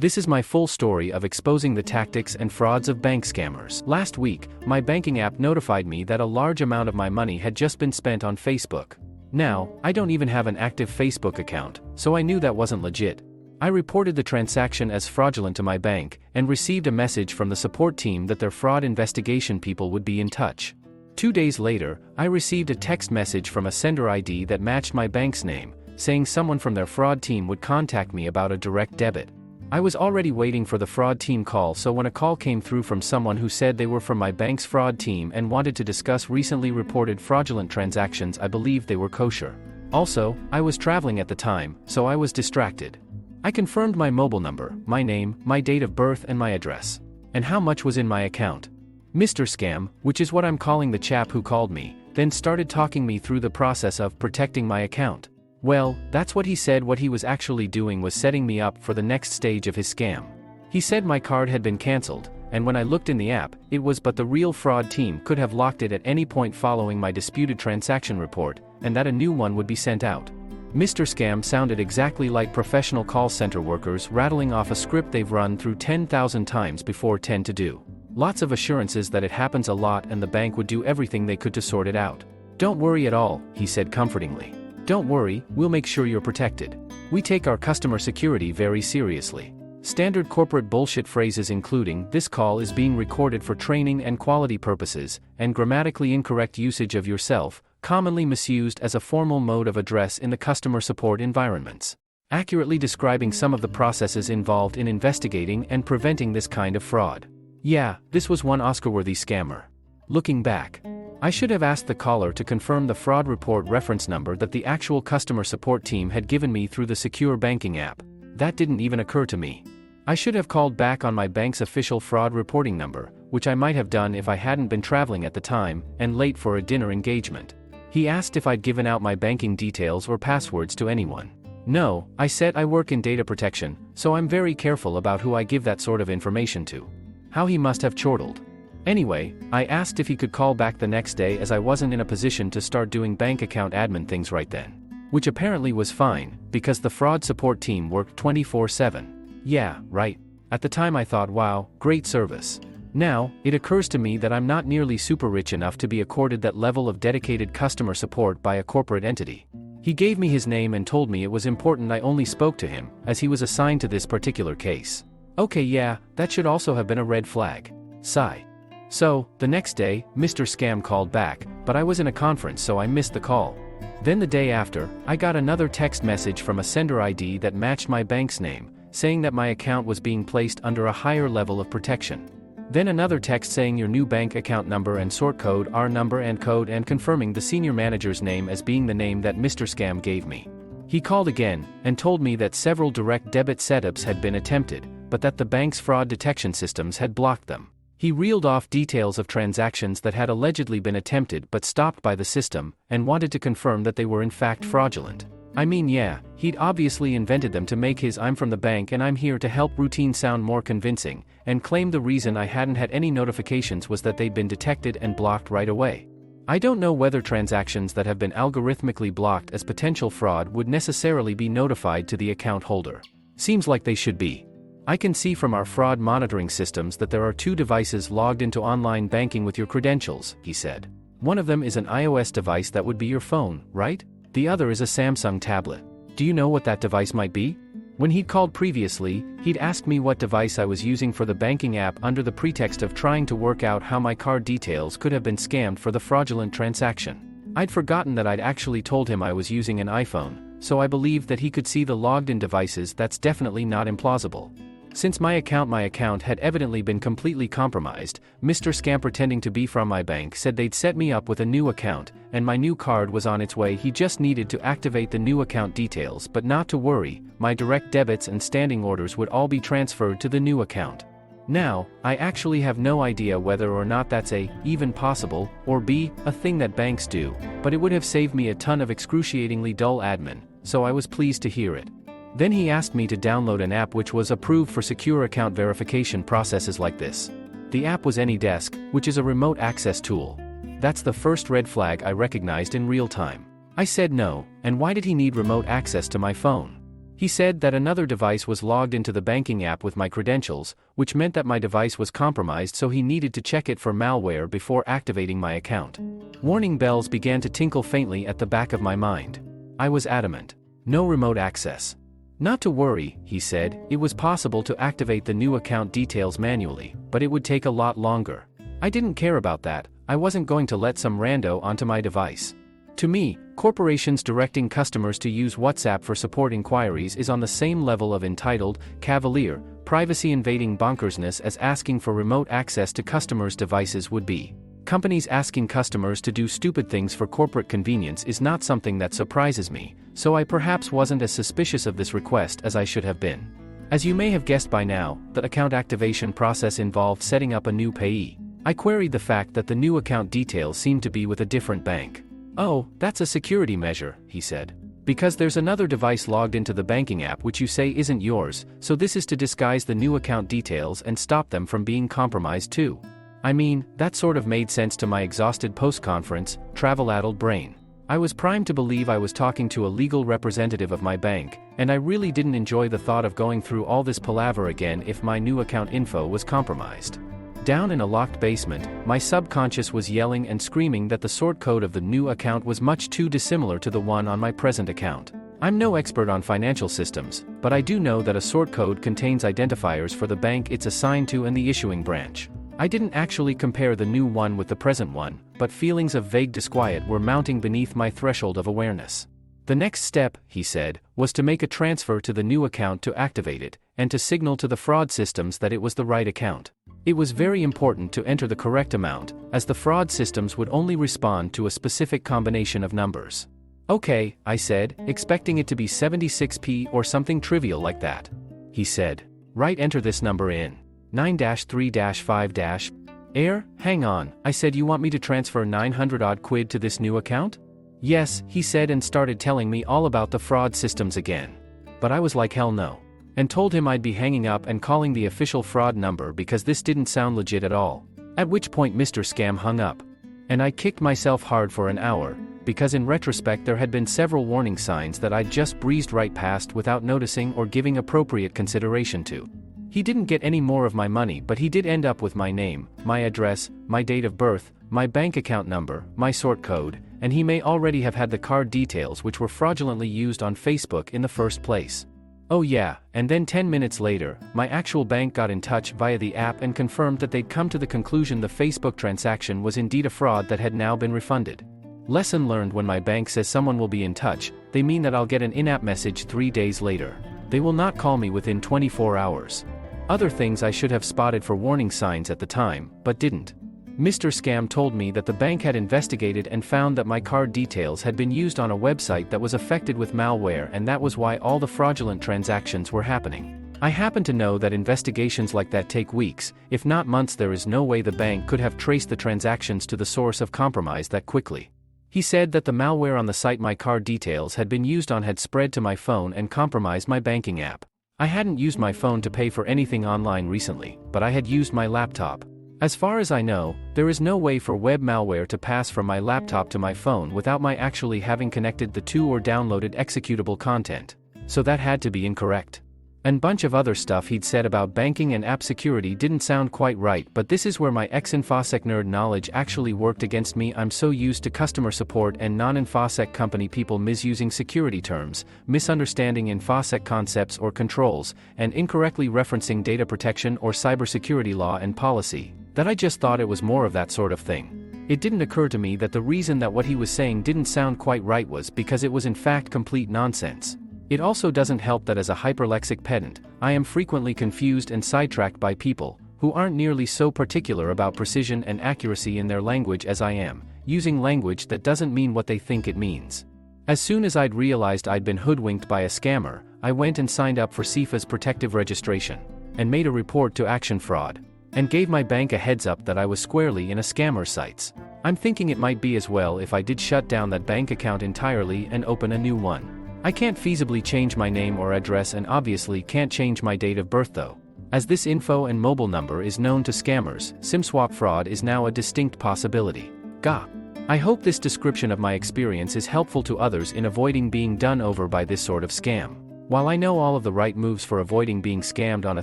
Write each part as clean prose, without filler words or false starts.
This is my full story of exposing the tactics and frauds of bank scammers. Last week, my banking app notified me that a large amount of my money had just been spent on Facebook. Now, I don't even have an active Facebook account, so I knew that wasn't legit. I reported the transaction as fraudulent to my bank, and received a message from the support team that their fraud investigation people would be in touch. 2 days later, I received a text message from a sender ID that matched my bank's name, saying someone from their fraud team would contact me about a direct debit. I was already waiting for the fraud team call, so when a call came through from someone who said they were from my bank's fraud team and wanted to discuss recently reported fraudulent transactions, I believed they were kosher. Also, I was traveling at the time, so I was distracted. I confirmed my mobile number, my name, my date of birth and my address. And how much was in my account. Mr. Scam, which is what I'm calling the chap who called me, then started talking me through the process of protecting my account. Well, that's what he said. What he was actually doing was setting me up for the next stage of his scam. He said my card had been cancelled, and when I looked in the app, it was, but the real fraud team could have locked it at any point following my disputed transaction report, and that a new one would be sent out. Mr. Scam sounded exactly like professional call center workers rattling off a script they've run through 10,000 times before tend to do. Lots of assurances that it happens a lot and the bank would do everything they could to sort it out. Don't worry at all, he said comfortingly. Don't worry, we'll make sure you're protected. We take our customer security very seriously. Standard corporate bullshit phrases including, "This call is being recorded for training and quality purposes," and grammatically incorrect usage of yourself, commonly misused as a formal mode of address in the customer support environments. Accurately describing some of the processes involved in investigating and preventing this kind of fraud. Yeah, this was one Oscar-worthy scammer. Looking back, I should have asked the caller to confirm the fraud report reference number that the actual customer support team had given me through the secure banking app. That didn't even occur to me. I should have called back on my bank's official fraud reporting number, which I might have done if I hadn't been traveling at the time and late for a dinner engagement. He asked if I'd given out my banking details or passwords to anyone. No, I said I work in data protection, so I'm very careful about who I give that sort of information to. How he must have chortled. Anyway, I asked if he could call back the next day as I wasn't in a position to start doing bank account admin things right then. Which apparently was fine, because the fraud support team worked 24/7. Yeah, right. At the time I thought, wow, great service. Now, it occurs to me that I'm not nearly super rich enough to be accorded that level of dedicated customer support by a corporate entity. He gave me his name and told me it was important I only spoke to him, as he was assigned to this particular case. Okay, yeah, that should also have been a red flag. Sigh. So, the next day, Mr. Scam called back, but I was in a conference so I missed the call. Then the day after, I got another text message from a sender ID that matched my bank's name, saying that my account was being placed under a higher level of protection. Then another text saying your new bank account number and sort code are number and code, and confirming the senior manager's name as being the name that Mr. Scam gave me. He called again, and told me that several direct debit setups had been attempted, but that the bank's fraud detection systems had blocked them. He reeled off details of transactions that had allegedly been attempted but stopped by the system, and wanted to confirm that they were in fact fraudulent. I mean, yeah, he'd obviously invented them to make his "I'm from the bank and I'm here to help" routine sound more convincing, and claimed the reason I hadn't had any notifications was that they'd been detected and blocked right away. I don't know whether transactions that have been algorithmically blocked as potential fraud would necessarily be notified to the account holder. Seems like they should be. I can see from our fraud monitoring systems that there are 2 devices logged into online banking with your credentials, he said. One of them is an iOS device that would be your phone, right? The other is a Samsung tablet. Do you know what that device might be? When he'd called previously, he'd asked me what device I was using for the banking app under the pretext of trying to work out how my card details could have been scammed for the fraudulent transaction. I'd forgotten that I'd actually told him I was using an iPhone, so I believed that he could see the logged-in devices. That's definitely not implausible. Since my account had evidently been completely compromised, Mr. Scam, pretending to be from my bank, said they'd set me up with a new account, and my new card was on its way. He just needed to activate the new account details, but not to worry, my direct debits and standing orders would all be transferred to the new account. Now, I actually have no idea whether or not that's A, even possible, or B, a thing that banks do, but it would have saved me a ton of excruciatingly dull admin, so I was pleased to hear it. Then he asked me to download an app which was approved for secure account verification processes like this. The app was AnyDesk, which is a remote access tool. That's the first red flag I recognized in real time. I said no, and why did he need remote access to my phone? He said that another device was logged into the banking app with my credentials, which meant that my device was compromised, so he needed to check it for malware before activating my account. Warning bells began to tinkle faintly at the back of my mind. I was adamant. No remote access. Not to worry, he said, it was possible to activate the new account details manually, but it would take a lot longer. I didn't care about that. I wasn't going to let some rando onto my device. To me, corporations directing customers to use WhatsApp for support inquiries is on the same level of entitled, cavalier, privacy-invading bonkersness as asking for remote access to customers' devices would be. Companies asking customers to do stupid things for corporate convenience is not something that surprises me, so I perhaps wasn't as suspicious of this request as I should have been. As you may have guessed by now, the account activation process involved setting up a new payee. I queried the fact that the new account details seemed to be with a different bank. Oh, that's a security measure, he said. Because there's another device logged into the banking app which you say isn't yours, so this is to disguise the new account details and stop them from being compromised too. I mean, that sort of made sense to my exhausted post-conference, travel-addled brain. I was primed to believe I was talking to a legal representative of my bank, and I really didn't enjoy the thought of going through all this palaver again if my new account info was compromised. Down in a locked basement, my subconscious was yelling and screaming that the sort code of the new account was much too dissimilar to the one on my present account. I'm no expert on financial systems, but I do know that a sort code contains identifiers for the bank it's assigned to and the issuing branch. I didn't actually compare the new one with the present one, but feelings of vague disquiet were mounting beneath my threshold of awareness. The next step, he said, was to make a transfer to the new account to activate it, and to signal to the fraud systems that it was the right account. It was very important to enter the correct amount, as the fraud systems would only respond to a specific combination of numbers. Okay, I said, expecting it to be 76p or something trivial like that. He said, right, enter this number in. 9-3-5-. Hang on, I said, you want me to transfer 900 odd quid to this new account? Yes, he said, and started telling me all about the fraud systems again. But I was like, hell no. And told him I'd be hanging up and calling the official fraud number because this didn't sound legit at all. At which point Mr. Scam hung up. And I kicked myself hard for an hour, because in retrospect there had been several warning signs that I'd just breezed right past without noticing or giving appropriate consideration to. He didn't get any more of my money, but he did end up with my name, my address, my date of birth, my bank account number, my sort code, and he may already have had the card details which were fraudulently used on Facebook in the first place. Oh yeah, and then 10 minutes later, my actual bank got in touch via the app and confirmed that they'd come to the conclusion the Facebook transaction was indeed a fraud that had now been refunded. Lesson learned: when my bank says someone will be in touch, they mean that I'll get an in-app message 3 days later. They will not call me within 24 hours. Other things I should have spotted for warning signs at the time, but didn't. Mr. Scam told me that the bank had investigated and found that my card details had been used on a website that was affected with malware, and that was why all the fraudulent transactions were happening. I happen to know that investigations like that take weeks, if not months. There is no way the bank could have traced the transactions to the source of compromise that quickly. He said that the malware on the site my card details had been used on had spread to my phone and compromised my banking app. I hadn't used my phone to pay for anything online recently, but I had used my laptop. As far as I know, there is no way for web malware to pass from my laptop to my phone without my actually having connected the two or downloaded executable content. So that had to be incorrect. And bunch of other stuff he'd said about banking and app security didn't sound quite right, but this is where my ex-InfoSec nerd knowledge actually worked against me. I'm so used to customer support and non-InfoSec company people misusing security terms, misunderstanding InfoSec concepts or controls, and incorrectly referencing data protection or cybersecurity law and policy, that I just thought it was more of that sort of thing. It didn't occur to me that the reason that what he was saying didn't sound quite right was because it was in fact complete nonsense. It also doesn't help that as a hyperlexic pedant, I am frequently confused and sidetracked by people who aren't nearly so particular about precision and accuracy in their language as I am, using language that doesn't mean what they think it means. As soon as I'd realized I'd been hoodwinked by a scammer, I went and signed up for CIFA's protective registration, and made a report to Action Fraud, and gave my bank a heads up that I was squarely in a scammer's sights. I'm thinking it might be as well if I did shut down that bank account entirely and open a new one. I can't feasibly change my name or address, and obviously can't change my date of birth though. As this info and mobile number is known to scammers, SIM swap fraud is now a distinct possibility. Gah. I hope this description of my experience is helpful to others in avoiding being done over by this sort of scam. While I know all of the right moves for avoiding being scammed on a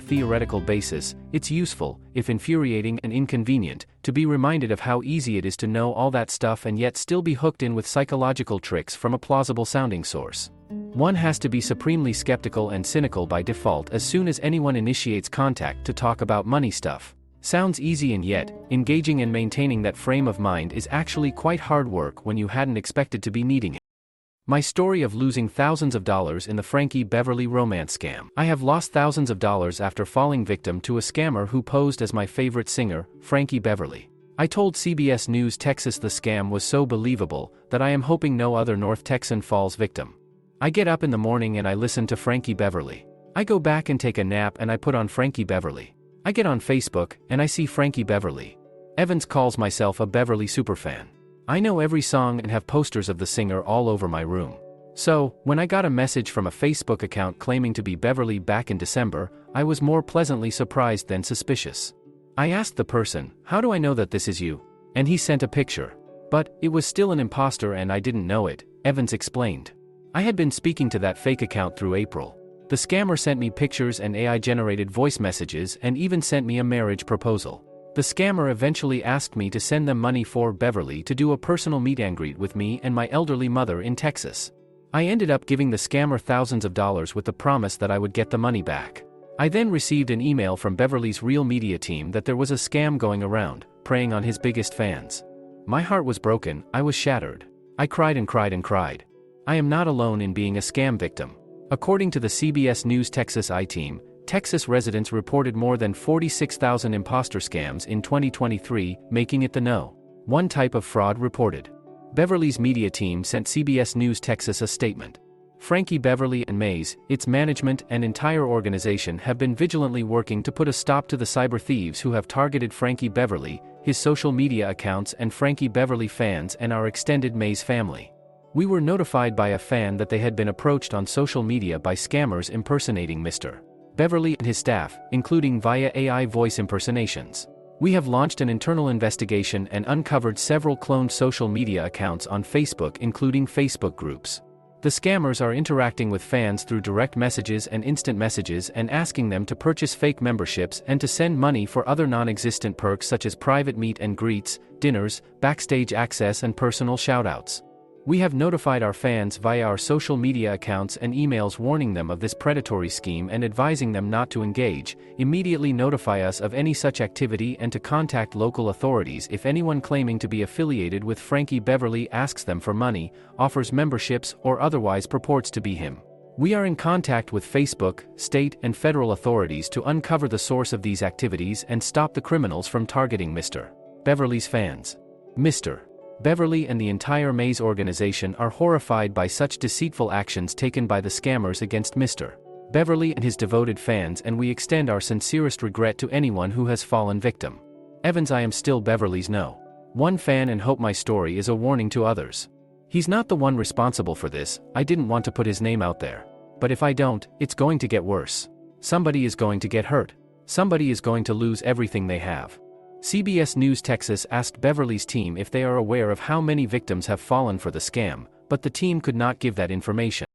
theoretical basis, it's useful, if infuriating and inconvenient, to be reminded of how easy it is to know all that stuff and yet still be hooked in with psychological tricks from a plausible-sounding source. One has to be supremely skeptical and cynical by default as soon as anyone initiates contact to talk about money stuff. Sounds easy, and yet, engaging and maintaining that frame of mind is actually quite hard work when you hadn't expected to be needing it. My story of losing thousands of dollars in the Frankie Beverly romance scam. I have lost thousands of dollars after falling victim to a scammer who posed as my favorite singer, Frankie Beverly. I told CBS News Texas the scam was so believable that I am hoping no other North Texan falls victim. I get up in the morning and I listen to Frankie Beverly. I go back and take a nap and I put on Frankie Beverly. I get on Facebook and I see Frankie Beverly. Evans calls myself a Beverly superfan. I know every song and have posters of the singer all over my room. So, when I got a message from a Facebook account claiming to be Beverly back in December, I was more pleasantly surprised than suspicious. I asked the person, "How do I know that this is you?" And he sent a picture. But, it was still an imposter and I didn't know it, Evans explained. I had been speaking to that fake account through April. The scammer sent me pictures and AI-generated voice messages and even sent me a marriage proposal. The scammer eventually asked me to send them money for Beverly to do a personal meet and greet with me and my elderly mother in Texas. I ended up giving the scammer thousands of dollars with the promise that I would get the money back. I then received an email from Beverly's real media team that there was a scam going around, preying on his biggest fans. My heart was broken, I was shattered. I cried and cried and cried. I am not alone in being a scam victim. According to the CBS News Texas I-Team, Texas residents reported more than 46,000 imposter scams in 2023, making it the #1 type of fraud reported. Beverly's media team sent CBS News Texas a statement. Frankie Beverly and Mays, its management and entire organization have been vigilantly working to put a stop to the cyber thieves who have targeted Frankie Beverly, his social media accounts and Frankie Beverly fans and our extended Mays family. We were notified by a fan that they had been approached on social media by scammers impersonating Mr. Beverly and his staff, including via AI voice impersonations. We have launched an internal investigation and uncovered several cloned social media accounts on Facebook, including Facebook groups. The scammers are interacting with fans through direct messages and instant messages and asking them to purchase fake memberships and to send money for other non-existent perks such as private meet and greets, dinners, backstage access and personal shoutouts. We have notified our fans via our social media accounts and emails warning them of this predatory scheme and advising them not to engage, immediately notify us of any such activity and to contact local authorities if anyone claiming to be affiliated with Frankie Beverly asks them for money, offers memberships or otherwise purports to be him. We are in contact with Facebook, state and federal authorities to uncover the source of these activities and stop the criminals from targeting Mr. Beverly's fans. Mr. Beverly and the entire Mays organization are horrified by such deceitful actions taken by the scammers against Mr. Beverly and his devoted fans, and we extend our sincerest regret to anyone who has fallen victim. Evans, I am still Beverly's #1 fan and hope my story is a warning to others. He's not the one responsible for this, I didn't want to put his name out there. But if I don't, it's going to get worse. Somebody is going to get hurt. Somebody is going to lose everything they have. CBS News Texas asked Beverly's team if they are aware of how many victims have fallen for the scam, but the team could not give that information.